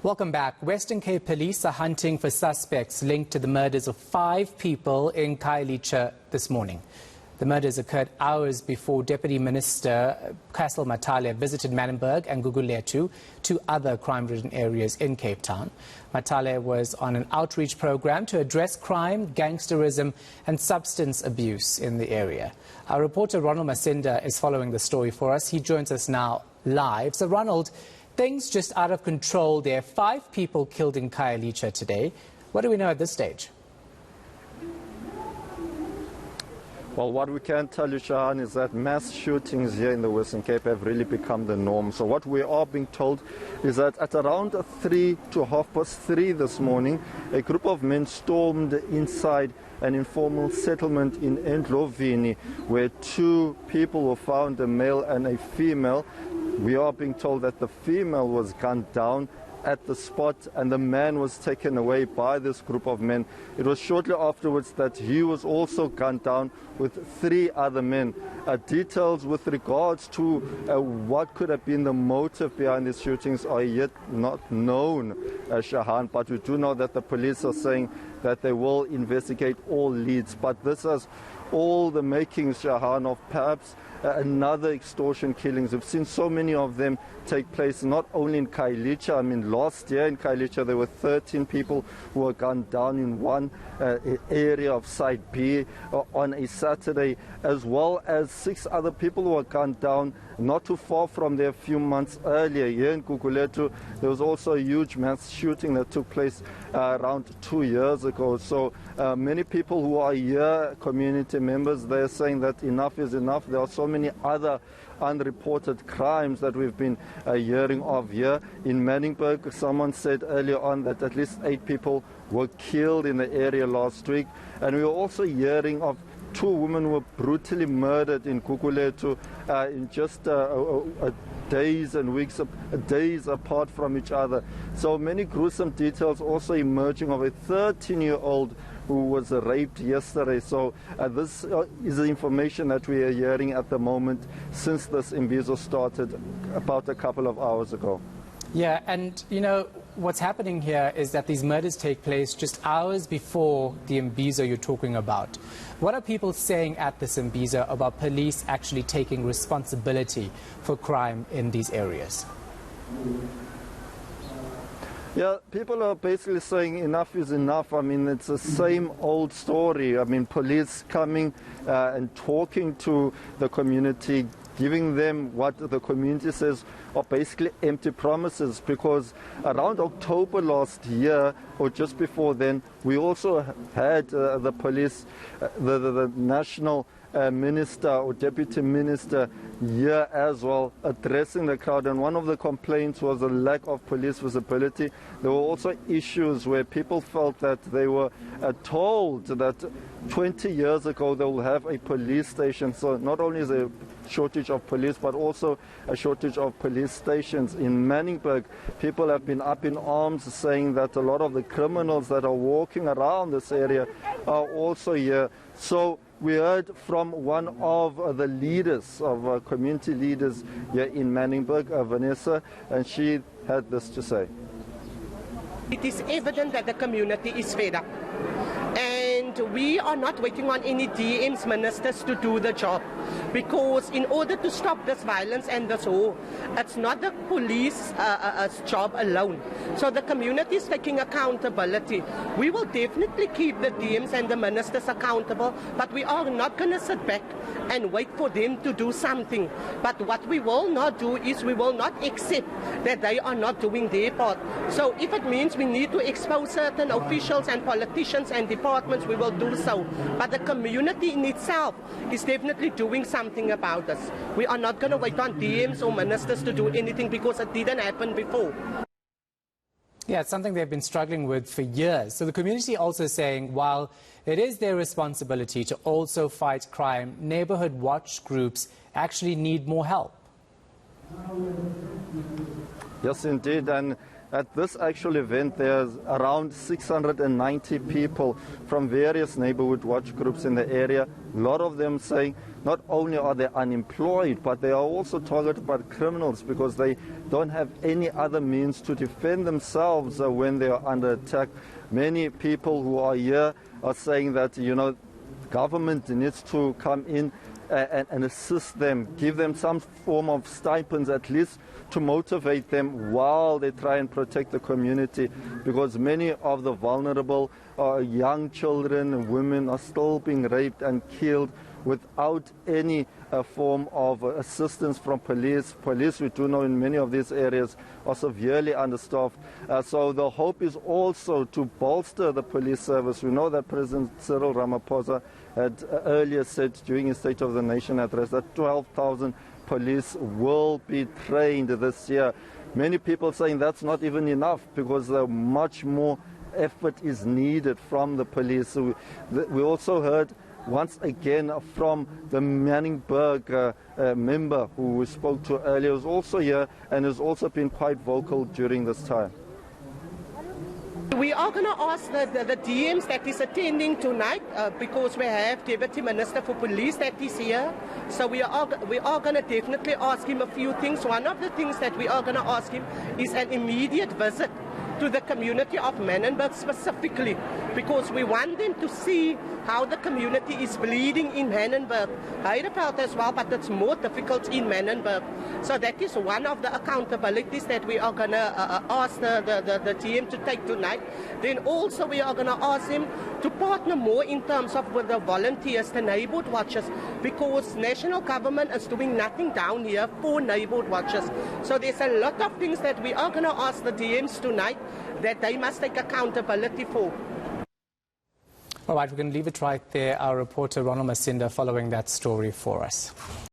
Welcome back. Western Cape police are hunting for suspects linked to the murders of 5 people in Khayelitsha this morning. The murders occurred hours before Deputy Minister Cassel Mathale visited Manenberg and Gugulethu, 2 other crime-ridden areas in Cape Town. Mathale was on an outreach program to address crime, gangsterism and substance abuse in the area. Our reporter Ronald Masinda is following the story for us. He joins us now live. So Ronald, things just out of control there. 5 people killed in Khayelitsha today. What do we know at this stage? Well, what we can tell you, Shahan, is that mass shootings here in the Western Cape have really become the norm. So what we are being told is that at around 3 to 3:30 this morning, a group of men stormed inside an informal settlement in Ndlovini, where 2 people were found, a male and a female. We are being told that the female was gunned down at the spot and the man was taken away by this group of men. It was shortly afterwards that he was also gunned down with 3 other men. Details with regards to what could have been the motive behind these shootings are yet not known, Shahan, but we do know that the police are saying that they will investigate all leads. But this has all the makings, Shahan, of perhaps another extortion killings. We've seen so many of them take place not only in Khayelitsha. I mean, last year in Khayelitsha there were 13 people who were gunned down in one area of Site B on a Saturday, as well as 6 other people who were gunned down not too far from there a few months earlier. Here in Gugulethu there was also a huge mass shooting that took place around 2 years ago. So many people who are here, community members, they're saying that enough is enough. There are so many other unreported crimes that we've been hearing of here. In Manenberg, someone said earlier on that at least 8 people were killed in the area last week. And we were also hearing of 2 women who were brutally murdered in Gugulethu in just days and weeks, days apart from each other. So many gruesome details also emerging of a 13-year-old who was raped yesterday. So this is the information that we are hearing at the moment since this Imbizo started about a couple of hours ago. Yeah, and you know, what's happening here is that these murders take place just hours before the Imbizo you're talking about. What are people saying at this Imbizo about police actually taking responsibility for crime in these areas? Yeah, people are basically saying enough is enough. I mean, it's the same old story. I mean, police coming and talking to the community, giving them what the community says are basically empty promises, because around October last year, or just before then, we also had the police, the national minister or deputy minister here as well addressing the crowd, and one of the complaints was the lack of police visibility. There were also issues where people felt that they were told that 20 years ago they will have a police station. So not only is there a shortage of police, but also a shortage of police stations. In Manenberg, people have been up in arms saying that a lot of the criminals that are walking around this area are also here. So we heard from one of the leaders, of community leaders here in Manenberg, Vanessa, and she had this to say. It is evident that the community is fed up. And we are not waiting on any DMs, ministers, to do the job. Because in order to stop this violence and this war, it's not the police's job alone. So the community is taking accountability. We will definitely keep the DMs and the ministers accountable, but we are not going to sit back and wait for them to do something. But what we will not do is we will not accept that they are not doing their part. So if it means we need to expose certain officials and politicians and departments, we will do so. But the community in itself is definitely doing something about this. We are not going to wait on DMs or ministers to do anything, because it didn't happen before. Yeah, it's something they've been struggling with for years. So the community also saying while it is their responsibility to also fight crime, neighborhood watch groups actually need more help. Yes, indeed. And At this actual event, there's around 690 people from various neighborhood watch groups in the area. A lot of them saying not only are they unemployed, but they are also targeted by criminals because they don't have any other means to defend themselves when they are under attack. Many people who are here are saying that, government needs to come in and assist them, give them some form of stipends at least to motivate them while they try and protect the community, because many of the vulnerable young children and women are still being raped and killed without any form of assistance from police. Police, we do know in many of these areas, are severely understaffed. So the hope is also to bolster the police service. We know that President Cyril Ramaphosa had earlier said during his State of the Nation address that 12,000 police will be trained this year. Many people saying that's not even enough because much more effort is needed from the police. So we also heard once again from the Manenberg member who we spoke to earlier, was also here and has also been quite vocal during this time. We are going to ask the DMs that is attending tonight because we have Deputy Minister for Police that is here. So we are going to definitely ask him a few things. One of the things that we are going to ask him is an immediate visit to the community of Manenberg specifically, because we want them to see how the community is bleeding in Manenberg. Heidelberg as well, but it's more difficult in Manenberg. So that is one of the accountabilities that we are going to ask the TM to take tonight. Then also we are going to ask him to partner more in terms of with the volunteers, the neighborhood watchers, because national government is doing nothing down here for neighborhood watchers. So there's a lot of things that we are going to ask the DMs tonight that they must take accountability for. All right, we're going to leave it right there. Our reporter Ronald Masinda following that story for us.